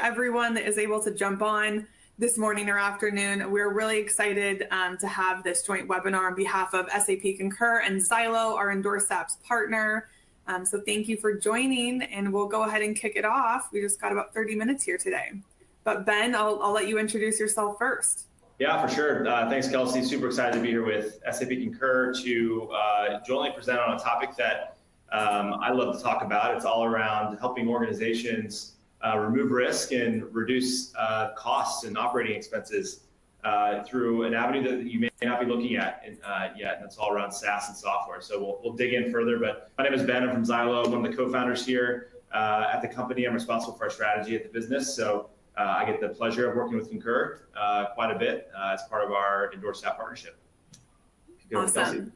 Everyone that is able to jump on this morning or afternoon. We're really excited to have this joint webinar on behalf of SAP Concur and Xylo, our endorsed apps partner. So thank you for joining, and we'll go ahead and kick it off. We just got about 30 minutes here today. But Ben, I'll let you introduce yourself first. Yeah, for sure. Thanks, Kelsey. Super excited to be here with SAP Concur to jointly present on a topic that I love to talk about. It's all around helping organizations remove risk and reduce costs and operating expenses through an avenue that you may not be looking at yet. And it's all around Saas and software. So we'll dig in further. But my name is Ben. I'm from Zylo, one of the co-founders here at the company. I'm responsible for our strategy at the business. So I get the pleasure of working with Concur quite a bit as part of our endorsed app partnership. Awesome.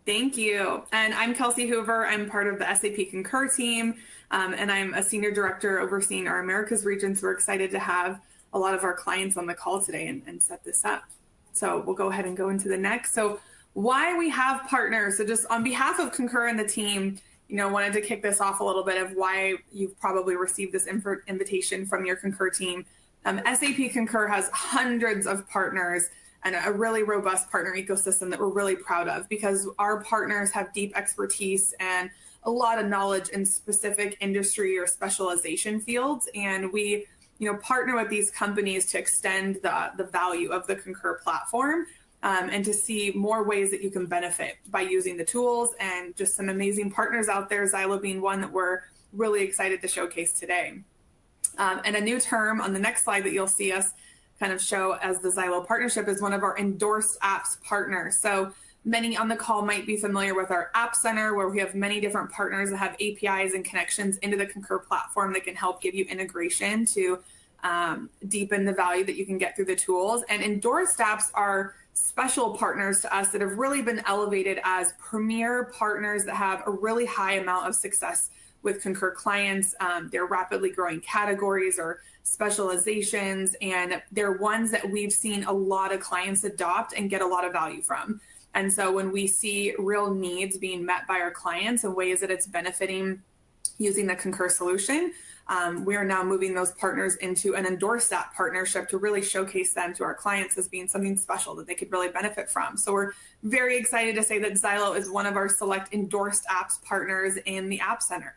Thank you. And I'm Kelsey Hoover. I'm part of the SAP Concur team, and I'm a senior director overseeing our Americas region. So we're excited to have a lot of our clients on the call today and set this up. So we'll go ahead and go into the next. So why we have partners. So just on behalf of Concur and the team, wanted to kick this off a little bit of why you've probably received this invitation from your Concur team. SAP Concur has hundreds of partners and a really robust partner ecosystem that we're really proud of, because our partners have deep expertise and a lot of knowledge in specific industry or specialization fields. And we, partner with these companies to extend the value of the Concur platform and to see more ways that you can benefit by using the tools, and just some amazing partners out there, Xylo being one that we're really excited to showcase today. And a new term on the next slide that you'll see us kind of show as the Xylo partnership is one of our endorsed apps partners. So many on the call might be familiar with our App Center, where we have many different partners that have APIs and connections into the Concur platform that can help give you integration to deepen the value that you can get through the tools. And endorsed apps are special partners to us that have really been elevated as premier partners that have a really high amount of success with Concur clients. They're rapidly growing categories or specializations, and they're ones that we've seen a lot of clients adopt and get a lot of value from. And so when we see real needs being met by our clients and ways that it's benefiting using the Concur solution, we are now moving those partners into an endorsed app partnership to really showcase them to our clients as being something special that they could really benefit from. So we're very excited to say that Xylo is one of our select endorsed apps partners in the App Center.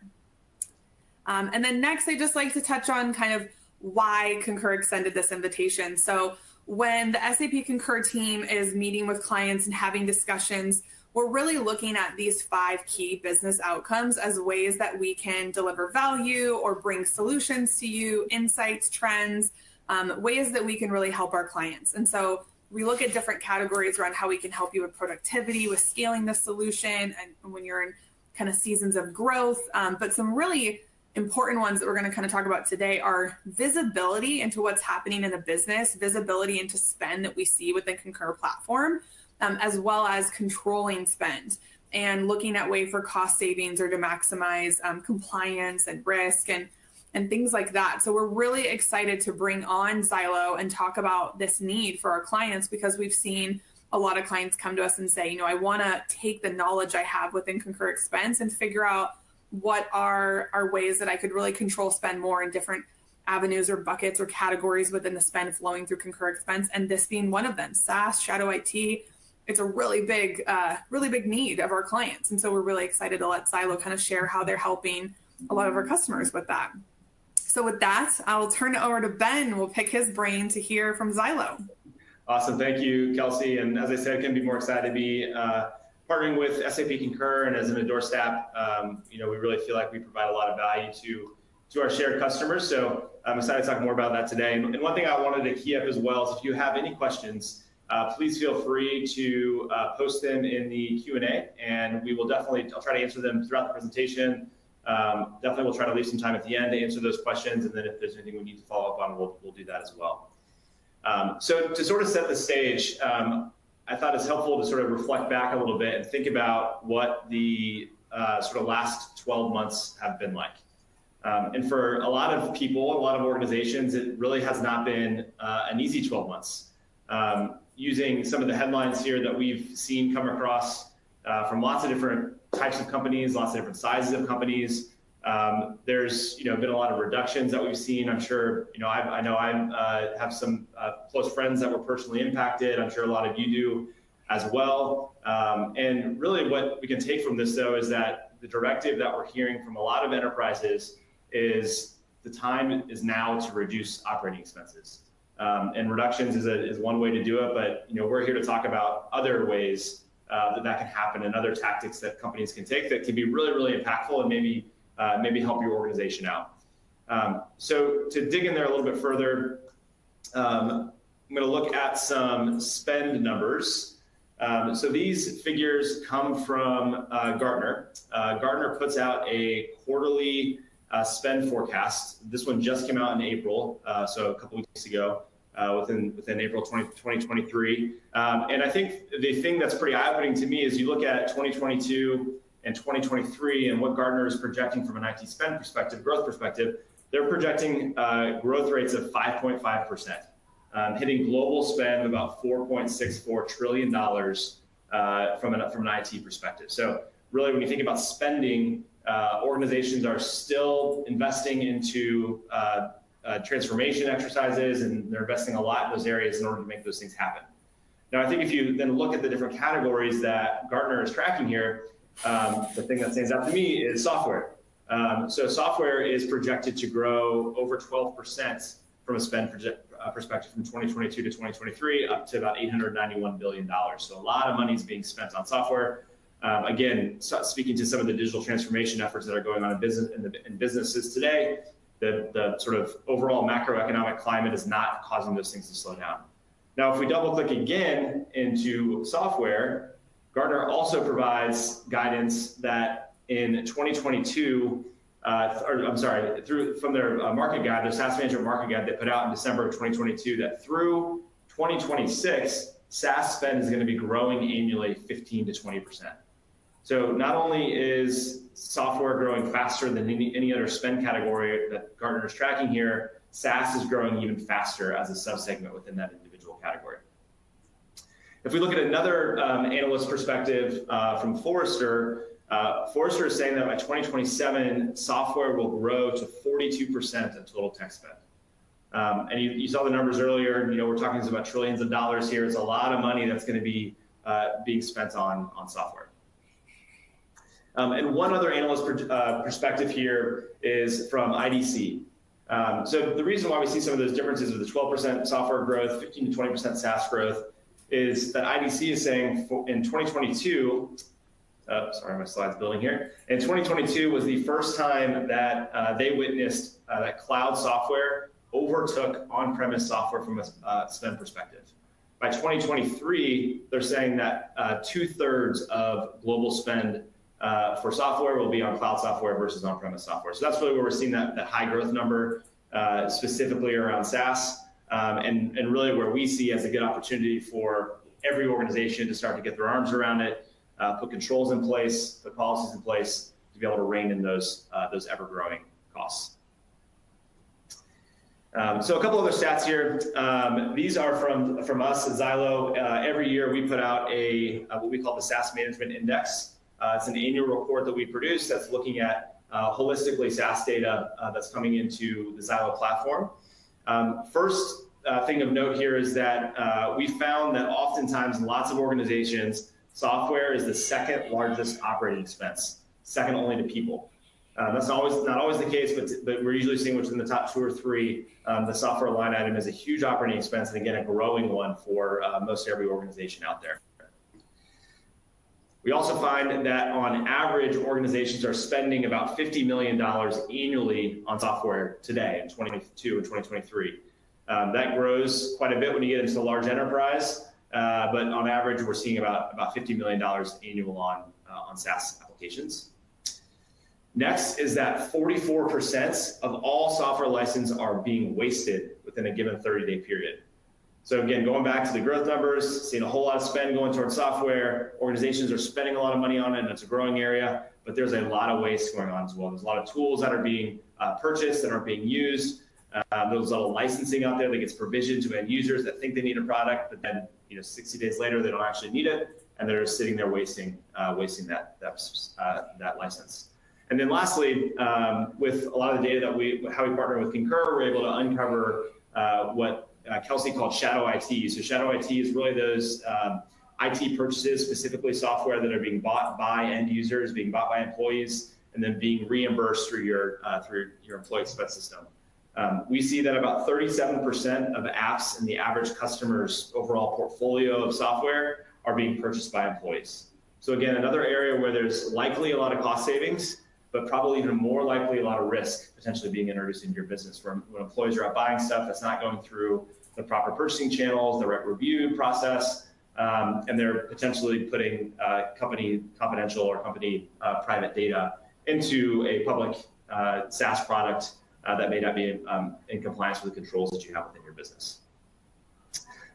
And then next, I'd just like to touch on kind of why Concur extended this invitation. So when the SAP Concur team is meeting with clients and having discussions, we're really looking at these 5 key business outcomes as ways that we can deliver value or bring solutions to you, insights, trends, ways that we can really help our clients. And so we look at different categories around how we can help you with productivity, with scaling the solution, and when you're in kind of seasons of growth. But some really important ones that we're going to kind of talk about today are visibility into what's happening in the business, visibility into spend that we see with the Concur platform, as well as controlling spend and looking at way for cost savings or to maximize compliance and risk and things like that. So we're really excited to bring on Xylo and talk about this need for our clients, because we've seen a lot of clients come to us and say, I want to take the knowledge I have within Concur Expense and figure out what are ways that I could really control spend more in different avenues or buckets or categories within the spend flowing through Concur Expense, and this being one of them. Saas, Shadow IT, it's a really big need of our clients. And so we're really excited to let Xylo kind of share how they're helping a lot of our customers with that. So with that, I'll turn it over to Ben. We'll pick his brain to hear from Xylo. Awesome. Thank you, Kelsey. And as I said, I couldn't be more excited to be partnering with SAP Concur, and as an endorsed app, we really feel like we provide a lot of value to our shared customers. So I'm excited to talk more about that today. And one thing I wanted to key up as well is if you have any questions, please feel free to post them in the Q&A, and I'll try to answer them throughout the presentation. Definitely we'll try to leave some time at the end to answer those questions, and then if there's anything we need to follow up on, we'll do that as well. So to sort of set the stage, I thought it's helpful to sort of reflect back a little bit and think about what the sort of last 12 months have been like. And for a lot of people, a lot of organizations, it really has not been an easy 12 months. Using some of the headlines here that we've seen come across from lots of different types of companies, lots of different sizes of companies, There's been a lot of reductions that we've seen. I'm sure I know I have some close friends that were personally impacted. I'm sure a lot of you do as well. And really what we can take from this, though, is that the directive that we're hearing from a lot of enterprises is the time is now to reduce operating expenses. And reductions is one way to do it, but we're here to talk about other ways that can happen and other tactics that companies can take that can be really, really impactful and maybe help your organization out. So to dig in there a little bit further, I'm going to look at some spend numbers. So these figures come from Gartner. Gartner puts out a quarterly spend forecast. This one just came out in April, so a couple weeks ago, within April 2023. And I think the thing that's pretty eye-opening to me is you look at 2022 and 2023 and what Gartner is projecting from an IT spend perspective, growth perspective, they're projecting growth rates of 5.5%. Hitting global spend of about $4.64 trillion from an IT perspective. So really, when you think about spending, organizations are still investing into transformation exercises, and they're investing a lot in those areas in order to make those things happen. Now, I think if you then look at the different categories that Gartner is tracking here, the thing that stands out to me is software. So software is projected to grow over 12% from a spend perspective from 2022 to 2023, up to about $891 billion. So a lot of money is being spent on software. Again, speaking to some of the digital transformation efforts that are going on in businesses today, the sort of overall macroeconomic climate is not causing those things to slow down. Now, if we double click again into software, Gartner also provides guidance that in 2022, from their market guide, their SaaS management market guide they put out in December of 2022, that through 2026, SaaS spend is going to be growing annually 15 to 20%. So not only is software growing faster than any other spend category that Gartner is tracking here, SaaS is growing even faster as a subsegment within that individual category. If we look at another analyst perspective from Forrester, Forrester is saying that by 2027, software will grow to 42% of total tech spend. And you saw the numbers earlier. We're talking about trillions of dollars here. It's a lot of money that's going to be being spent on software. And one other analyst perspective here is from IDC. So the reason why we see some of those differences with the 12% software growth, 15 to 20% SaaS growth, is that IDC is saying in 2022, sorry, my slide's building here. In 2022 was the first time that they witnessed that cloud software overtook on-premise software from a spend perspective. By 2023, they're saying that 2/3 of global spend for software will be on cloud software versus on-premise software. So that's really where we're seeing that high growth number, specifically around SaaS, and really where we see as a good opportunity for every organization to start to get their arms around it, put controls in place, put policies in place to be able to rein in those ever-growing costs. So a couple other stats here. These are from us at Xylo. Every year we put out what we call the SaaS Management Index. It's an annual report that we produce that's looking at holistically SaaS data that's coming into the Xylo platform. First thing of note here is that we found that oftentimes in lots of organizations, software is the second largest operating expense, second only to people. That's not always the case, but we're usually seeing within the top 2 or 3, the software line item is a huge operating expense, and again, a growing one for most every organization out there. We also find that on average, organizations are spending about $50 million annually on software today in 2022 and 2023. That grows quite a bit when you get into the large enterprise, but on average, we're seeing about $50 million annual on SaaS applications. Next is that 44% of all software licenses are being wasted within a given 30-day period. So again, going back to the growth numbers, seeing a whole lot of spend going towards software, organizations are spending a lot of money on it, and it's a growing area, but there's a lot of waste going on as well. There's a lot of tools that are being purchased that aren't being used. There's a lot of licensing out there that gets provisioned to end users that think they need a product, but then 60 days later, they don't actually need it, and they're sitting there wasting that license. And then lastly, with a lot of the data that how we partner with Concur, we're able to uncover what Kelsey called shadow IT. So shadow IT is really those IT purchases, specifically software that are being bought by end users, being bought by employees, and then being reimbursed through your employee expense system. We see that about 37% of apps in the average customer's overall portfolio of software are being purchased by employees. So again, another area where there's likely a lot of cost savings, but probably even more likely a lot of risk potentially being introduced into your business when employees are out buying stuff that's not going through the proper purchasing channels, the right review process, and they're potentially putting company confidential or company private data into a public SaaS product that may not be in compliance with the controls that you have within your business.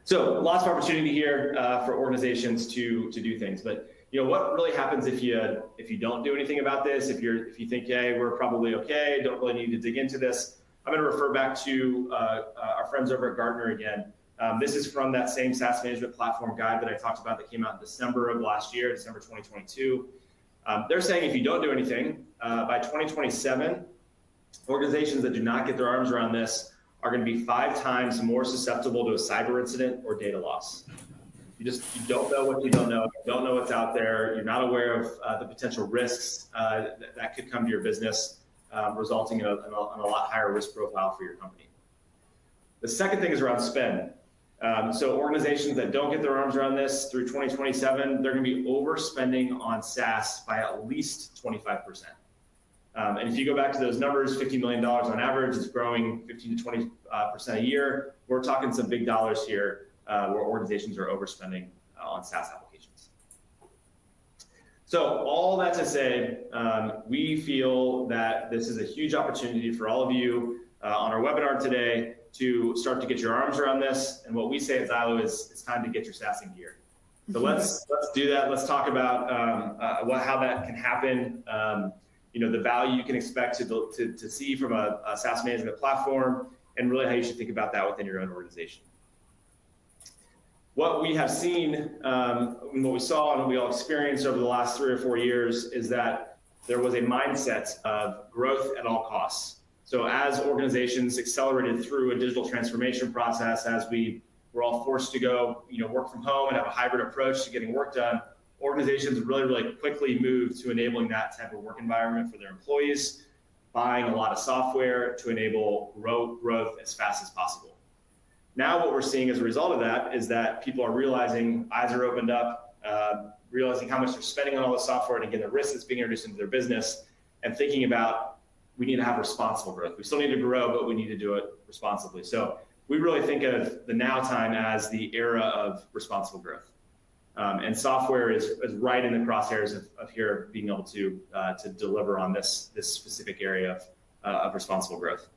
So lots of opportunity here for organizations to do things, but what really happens if you don't do anything about this? If you think, hey, we're probably okay, don't really need to dig into this. I'm going to refer back to our friends over at Gartner again. This is from that same SaaS management platform guide that I talked about that came out in December of last year, December 2022. They're saying if you don't do anything, by 2027, organizations that do not get their arms around this are going to be 5 times more susceptible to a cyber incident or data loss. You don't know what you don't know. You don't know what's out there. You're not aware of the potential risks that could come to your business, resulting in a lot higher risk profile for your company. The second thing is around spend. So organizations that don't get their arms around this through 2027, they're going to be overspending on SaaS by at least 25%. And if you go back to those numbers, $50 million on average, it's growing 15 to 20% a year. We're talking some big dollars here where organizations are overspending on SaaS applications. So all that to say, we feel that this is a huge opportunity for all of you on our webinar today to start to get your arms around this. And what we say at Xylo is it's time to get your SaaS in gear. So let's do that. Let's talk about how that can happen. The value you can expect to see from a SaaS management platform, and really how you should think about that within your own organization. What we have seen, and what we saw and what we all experienced over the last 3 or 4 years is that there was a mindset of growth at all costs. So as organizations accelerated through a digital transformation process, as we were all forced to go, work from home and have a hybrid approach to getting work done, organizations really quickly moved to enabling that type of work environment for their employees, buying a lot of software to enable growth as fast as possible. Now what we're seeing as a result of that is that people are realizing, eyes are opened up, realizing how much they're spending on all the software and again, the risk that's being introduced into their business, and thinking about, we need to have responsible growth. We still need to grow, but we need to do it responsibly. So we really think of the now time as the era of responsible growth. And software is right in the crosshairs of here being able to deliver on this specific area of responsible growth.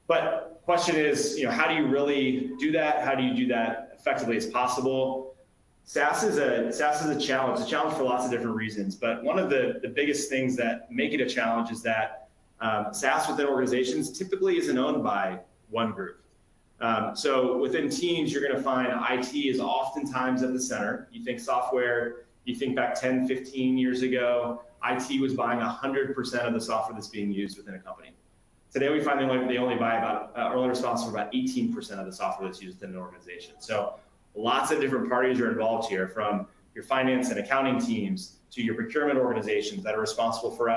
But question is, how do you really do that? How do you do that effectively as possible? SaaS is a challenge. It's a challenge for lots of different reasons. But one of the biggest things that make it a challenge is that SaaS within organizations typically isn't owned by one group. So within teams, you're going to find IT is oftentimes at the center. You think software, you think back 10, 15 years ago, IT was buying 100% of the software that's being used within a company. Today, we find they only buy are only responsible for about 18% of the software that's used within an organization. So lots of different parties are involved here, from your finance and accounting teams to your procurement organizations that are responsible for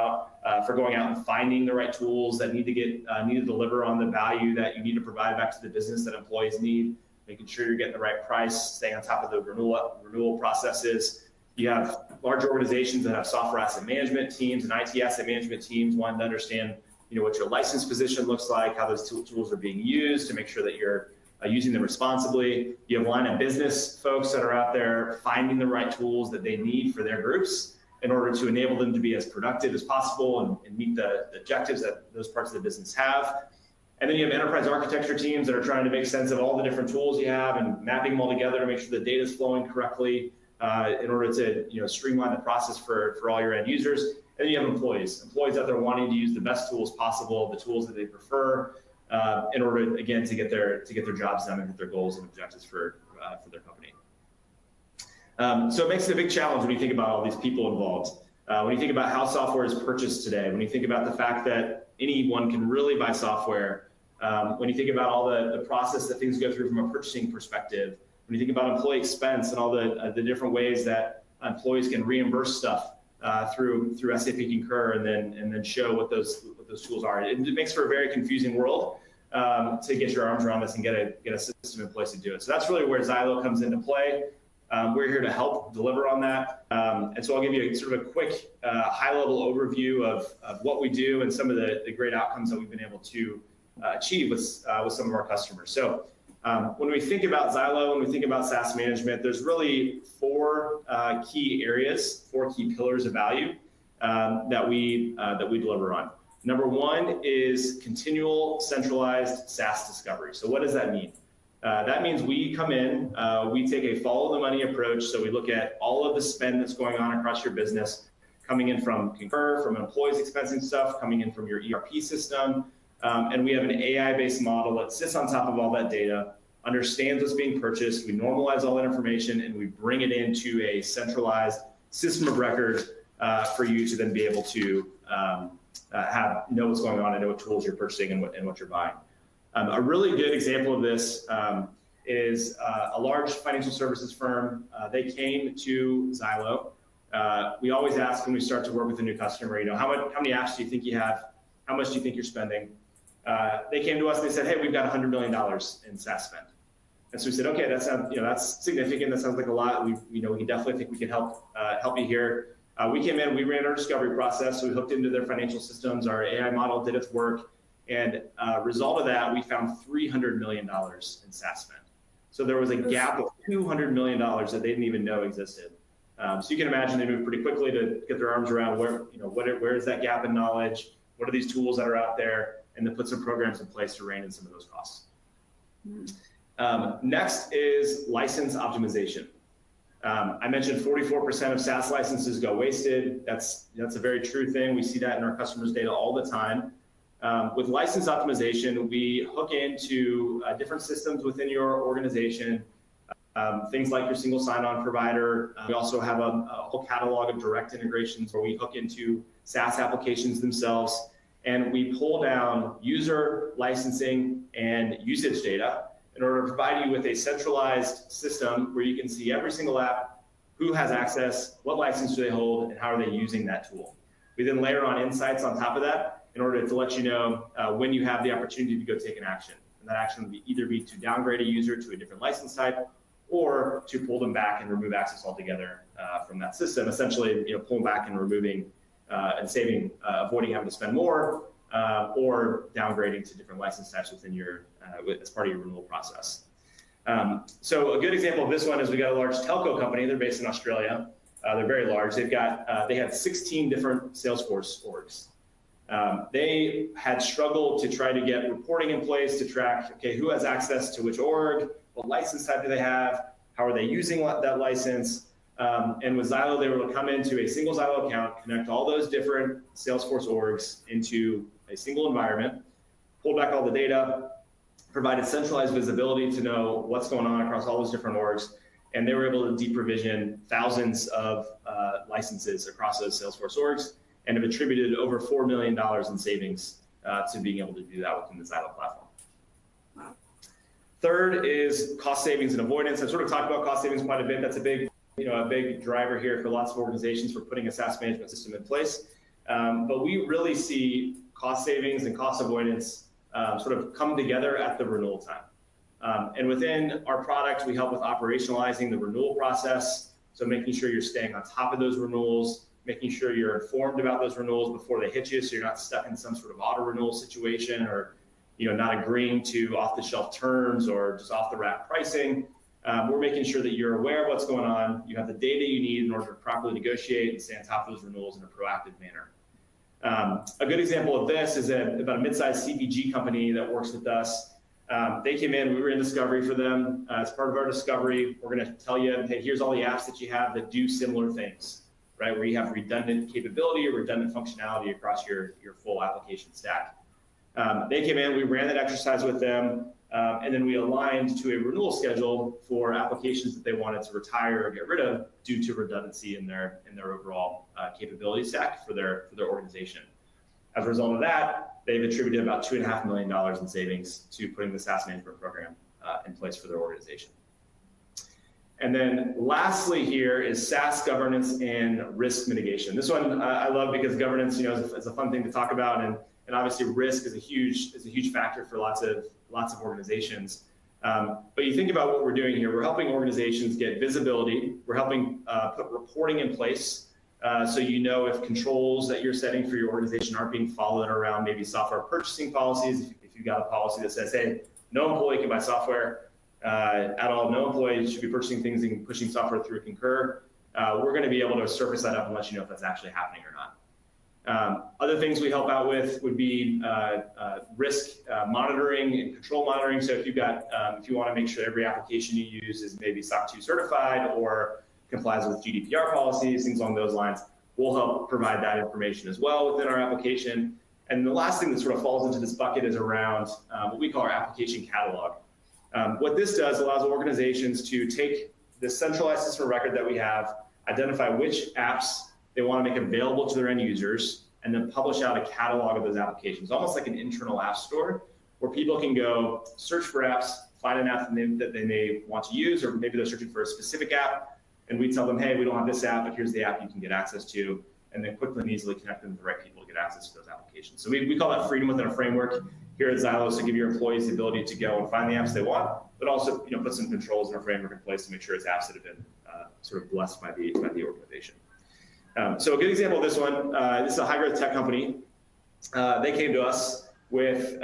going out and finding the right tools that need to deliver on the value that you need to provide back to the business that employees need, making sure you're getting the right price, staying on top of the renewal processes. You have large organizations that have software asset management teams and IT asset management teams wanting to understand what your license position looks like, how those tools are being used to make sure that you're using them responsibly. You have line of business folks that are out there finding the right tools that they need for their groups in order to enable them to be as productive as possible and meet the objectives that those parts of the business have. And then you have enterprise architecture teams that are trying to make sense of all the different tools you have and mapping them all together to make sure the data is flowing correctly in order to streamline the process for all your end users. And then you have employees out there wanting to use the best tools possible, the tools that they prefer, in order, again, to get their jobs done and hit their goals and objectives for their company. So it makes it a big challenge when you think about all these people involved. when you think about how software is purchased today, when you think about the fact that anyone can really buy software, when you think about all the process that things go through from a purchasing perspective, when you think about employee expense and all the different ways that employees can reimburse stuff through SAP Concur and then show what those tools are. It makes for a very confusing world to get your arms around this and get a system in place to do it. So that's really where Zylo comes into play. We're here to help deliver on that. And so I'll give you sort of a quick high-level overview of what we do and some of the great outcomes that we've been able to achieve with some of our customers. So when we think about Zylo, when we think about SaaS management, there's really four key areas, four key pillars of value that we deliver on. Number one is continual centralized SaaS discovery. So what does that mean? That means we come in, we take a follow the money approach. So we look at all of the spend that's going on across your business, coming in from Concur, from employees expensing stuff, coming in from your ERP system. And we have an AI-based model that sits on top of all that data, understands what's being purchased. We normalize all that information and we bring it into a centralized system of record for you to then be able to know what's going on and know what tools you're purchasing and what you're buying. A really good example of this is a large financial services firm. They came to Zylo. We always ask when we start to work with a new customer, how many apps do you think you have? How much do you think you're spending? They came to us and they said, hey, we've got $100 million in SaaS spend. And so we said, okay, that sounds, that's significant. That sounds like a lot. We definitely think we can help you here. We came in, we ran our discovery process. So we hooked into their financial systems. Our AI model did its work. And result of that, we found $300 million in SaaS spend. So there was a gap of $200 million that they didn't even know existed. So you can imagine they moved pretty quickly to get their arms around where is that gap in knowledge? What are these tools that are out there? And then put some programs in place to rein in some of those costs. Next is license optimization. I mentioned 44% of SaaS licenses go wasted. That's a very true thing. We see that in our customers' data all the time. With license optimization, we hook into different systems within your organization, things like your single sign-on provider. We also have a whole catalog of direct integrations where we hook into SaaS applications themselves, and we pull down user licensing and usage data in order to provide you with a centralized system where you can see every single app, who has access, what license do they hold, and how are they using that tool. We then layer on insights on top of that in order to let you know when you have the opportunity to go take an action. And that action would either be to downgrade a user to a different license type or to pull them back and remove access altogether from that system. Essentially, pulling back and removing and saving, avoiding having to spend more or downgrading to different license types within your as part of your renewal process. So a good example of this one is we got a large telco company. They're based in Australia. They're very large. They had 16 different Salesforce orgs. They had struggled to try to get reporting in place to track, okay, who has access to which org, what license type do they have, how are they using that license. And with Zylo, they were able to come into a single Zylo account, connect all those different Salesforce orgs into a single environment, pull back all the data, provided centralized visibility to know what's going on across all those different orgs. And they were able to deprovision thousands of licenses across those Salesforce orgs and have attributed over $4 million in savings to being able to do that within the Zylo platform. Wow. Third is cost savings and avoidance. I've sort of talked about cost savings quite a bit. That's a big driver here for lots of organizations for putting a SaaS management system in place. But we really see cost savings and cost avoidance sort of come together at the renewal time. And within our product, we help with operationalizing the renewal process. So making sure you're staying on top of those renewals, making sure you're informed about those renewals before they hit you, so you're not stuck in some sort of auto renewal situation or not agreeing to off-the-shelf terms or just off-the-rack pricing. We're making sure that you're aware of what's going on. You have the data you need in order to properly negotiate and stay on top of those renewals in a proactive manner. A good example of this is about a mid-sized CPG company that works with us. They came in, we were in discovery for them. As part of our discovery, we're going to tell you, hey, here's all the apps that you have that do similar things, right? Where you have redundant capability or redundant functionality across your full application stack. They came in, we ran that exercise with them. And then we aligned to a renewal schedule for applications that they wanted to retire or get rid of due to redundancy in their overall capability stack for their organization. As a result of that, they've attributed about $2.5 million in savings to putting the SaaS management program in place for their organization. And then lastly here is SaaS governance and risk mitigation. This one I love because governance, is a fun thing to talk about, and obviously risk is a huge factor for lots of organizations. But you think about what we're doing here. We're helping organizations get visibility. We're helping put reporting in place, so if controls that you're setting for your organization aren't being followed around maybe software purchasing policies. If you've got a policy that says, hey, no employee can buy software at all, no employee should be purchasing things and pushing software through Concur, we're going to be able to surface that up and let you know if that's actually happening or not. Other things we help out with would be risk monitoring and control monitoring. So if you want to make sure every application you use is maybe SOC 2 certified or complies with GDPR policies, things along those lines, we'll help provide that information as well within our application. And the last thing that sort of falls into this bucket is around what we call our application catalog. What this does allows organizations to take this centralized system of record that we have, identify which apps they want to make available to their end users, and then publish out a catalog of those applications, almost like an internal app store where people can go search for apps, find an app that they may want to use, or maybe they're searching for a specific app, and we tell them, hey, we don't have this app, but here's the app you can get access to, and then quickly and easily connect them to the right people to get access to those applications. So we call that freedom within a framework here at Xylo, to give your employees the ability to go and find the apps they want, but also put some controls in our framework in place to make sure it's apps that have been sort of blessed by the organization. So a good example of this one, this is a high-growth tech company. They came to us with,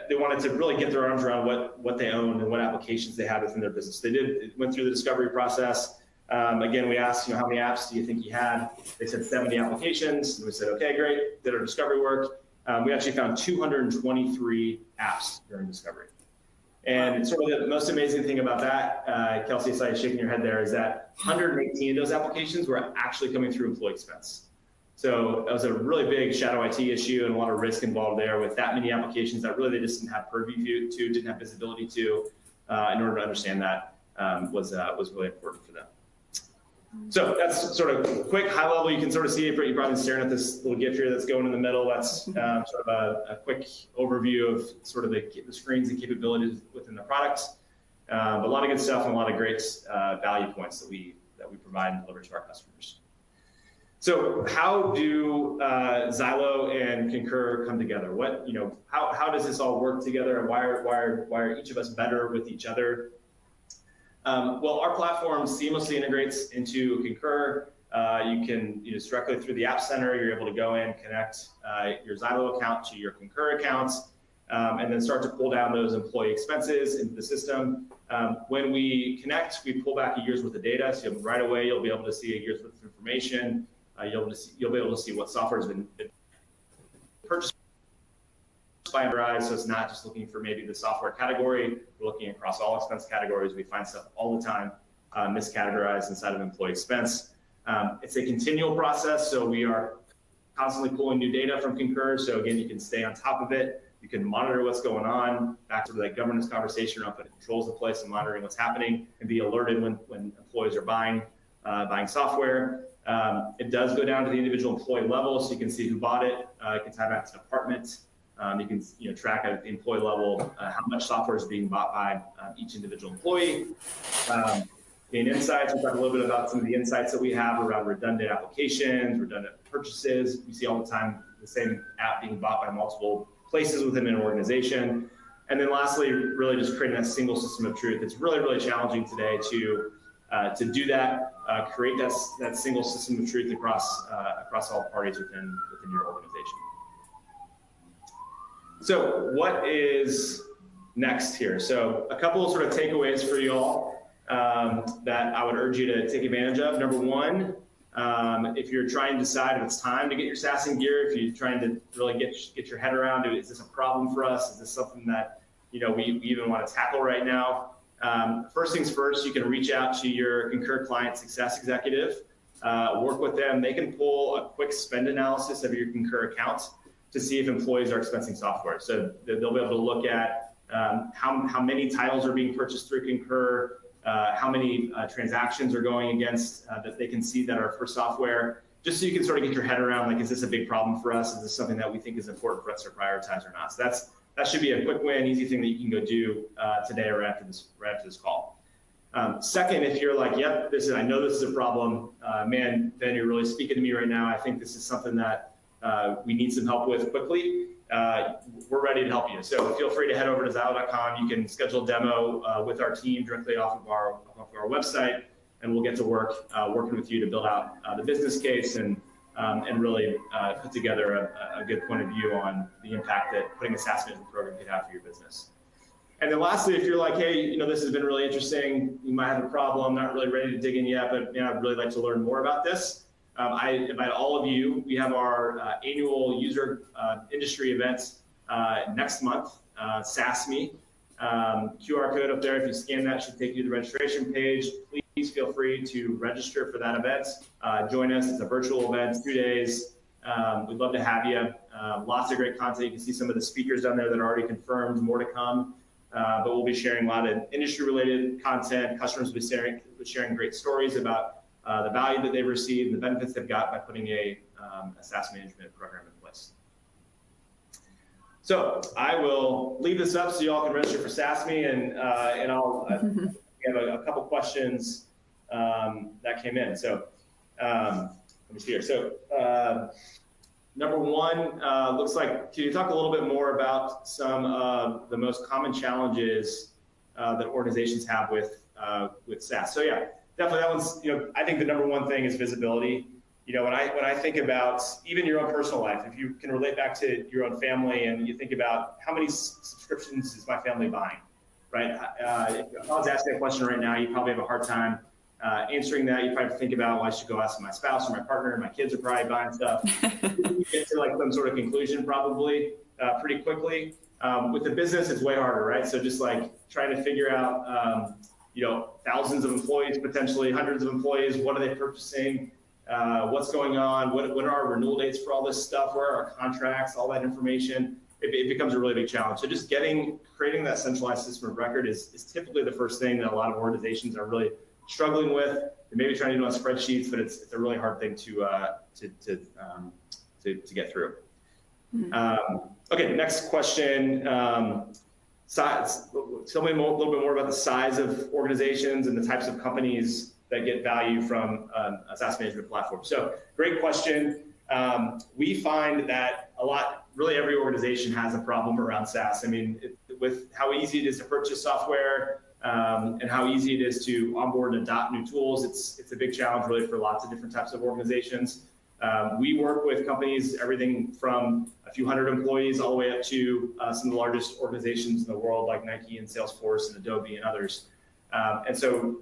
they wanted to really get their arms around what they owned and what applications they had within their business. They went through the discovery process. Again, we asked, how many apps do you think you had? They said 70 applications. And we said, okay, great. Did our discovery work. We actually found 223 apps during discovery. And sort of the most amazing thing about that, Kelsey, I saw you shaking your head there, is that 118 of those applications were actually coming through employee expense. So that was a really big shadow IT issue and a lot of risk involved there with that many applications that really they just didn't have purview to, didn't have visibility to, in order to understand that was really important for them. So that's sort of quick, high level. You can sort of see it, you're probably staring at this little GIF here that's going in the middle. That's sort of a quick overview of sort of the screens and capabilities within the product. But a lot of good stuff and a lot of great value points that we provide and deliver to our customers. So how do Xylo and Concur come together? How does this all work together, and why are each of us better with each other? Well, our platform seamlessly integrates into Concur. You can just directly through the App Center, you're able to go in, connect your Zylo account to your Concur accounts, and then start to pull down those employee expenses into the system. When we connect, we pull back a year's worth of data. So right away, you'll be able to see a year's worth of information. You'll be able to see what software has been purchased by Enterprise, so it's not just looking for maybe the software category. We're looking across all expense categories. We find stuff all the time miscategorized inside of employee expense. It's a continual process, so we are constantly pulling new data from Concur. So again, you can stay on top of it. You can monitor what's going on, back to that governance conversation around putting controls in place and monitoring what's happening, and be alerted when employees are buying software. It does go down to the individual employee level, so you can see who bought it. You can tie back to department. You can track at the employee level how much software is being bought by each individual employee. Gain insights. We'll talk a little bit about some of the insights that we have around redundant applications, redundant purchases. We see all the time the same app being bought by multiple places within an organization. And then lastly, really just creating that single system of truth. It's really, really challenging today to do that, create that single system of truth across all parties within your organization. So what is next here? So a couple of sort of takeaways for you all that I would urge you to take advantage of. Number one, if you're trying to decide if it's time to get your SaaS in gear, if you're trying to really get your head around it, is this a problem for us? Is this something that we even want to tackle right now? First things first, you can reach out to your Concur client success executive, work with them. They can pull a quick spend analysis of your Concur account to see if employees are expensing software. So they'll be able to look at how many titles are being purchased through Concur, how many transactions are going against that they can see that are for software, just so you can sort of get your head around, like, is this a big problem for us? Is this something that we think is important for us to prioritize or not? So that should be a quick win, easy thing that you can go do today or after this call. Second, if you're like, yep, I know this is a problem, man, Ben, you're really speaking to me right now. I think this is something that we need some help with quickly. We're ready to help you. So feel free to head over to Zylo.com. You can schedule a demo with our team directly off of our website, and we'll get to work working with you to build out the business case and really put together a good point of view on the impact that putting a SaaS management program could have for your business. And then lastly, if you're like, hey, this has been really interesting, you might have a problem, not really ready to dig in yet, but I'd really like to learn more about this. I invite all of you. We have our annual user industry event next month, SaaSme. QR code up there. If you scan that, should take you to the registration page. Please feel free to register for that event. Join us. It's a virtual event, 2 days. We'd love to have you. Lots of great content. You can see some of the speakers down there that are already confirmed, more to come. But we'll be sharing a lot of industry-related content. Customers will be sharing great stories about the value that they've received, and the benefits they've got by putting a SaaS management program in place. So I will leave this up so you all can register for SaaSme, and I'll have a couple questions that came in. So let me see here. So number one, looks like, can you talk a little bit more about some of the most common challenges that organizations have with SaaS? So yeah, definitely that one's, I think the number one thing is visibility. When I think about even your own personal life, if you can relate back to your own family and you think about how many subscriptions is my family buying, right? If I was asking a question right now, you probably have a hard time answering that. You probably think about, well, I should go ask my spouse or my partner, and my kids are probably buying stuff. You get to like some sort of conclusion probably pretty quickly. With the business, it's way harder, right? So just like trying to figure out, thousands of employees, potentially hundreds of employees, what are they purchasing? What's going on? What are our renewal dates for all this stuff? Where are our contracts? All that information. It becomes a really big challenge. So just creating that centralized system of record is typically the first thing that a lot of organizations are really struggling with. They may be trying to do it on spreadsheets, but it's a really hard thing to get through. Okay, next question. Size. Tell me a little bit more about the size of organizations and the types of companies that get value from a SaaS management platform. So great question. We find that really every organization has a problem around SaaS. I mean, with how easy it is to purchase software and how easy it is to onboard and adopt new tools, it's a big challenge really for lots of different types of organizations. We work with companies, everything from a few hundred employees all the way up to some of the largest organizations in the world like Nike and Salesforce and Adobe and others. And so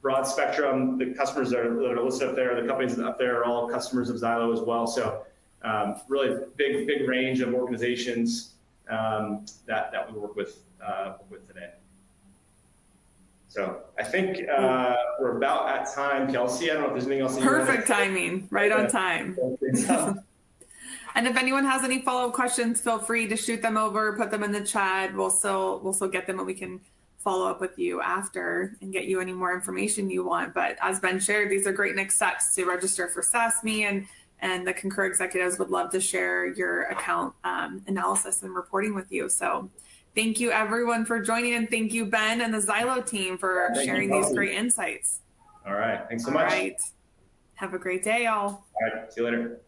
broad spectrum, the customers that are listed up there, the companies up there are all customers of Xylo as well. So really big range of organizations that we work with today. So I think we're about at time, Kelsey. I don't know if there's anything else. Perfect timing, right on time. And if anyone has any follow-up questions, feel free to shoot them over, put them in the chat. We'll still get them, and we can follow up with you after and get you any more information you want. But as Ben shared, these are great next steps to register for SaaSme, and the Concur executives would love to share your account analysis and reporting with you. So thank you everyone for joining, and thank you Ben and the Xylo team for sharing these great insights. All right, thanks so much. All right, have a great day, y'all. All right, see you later.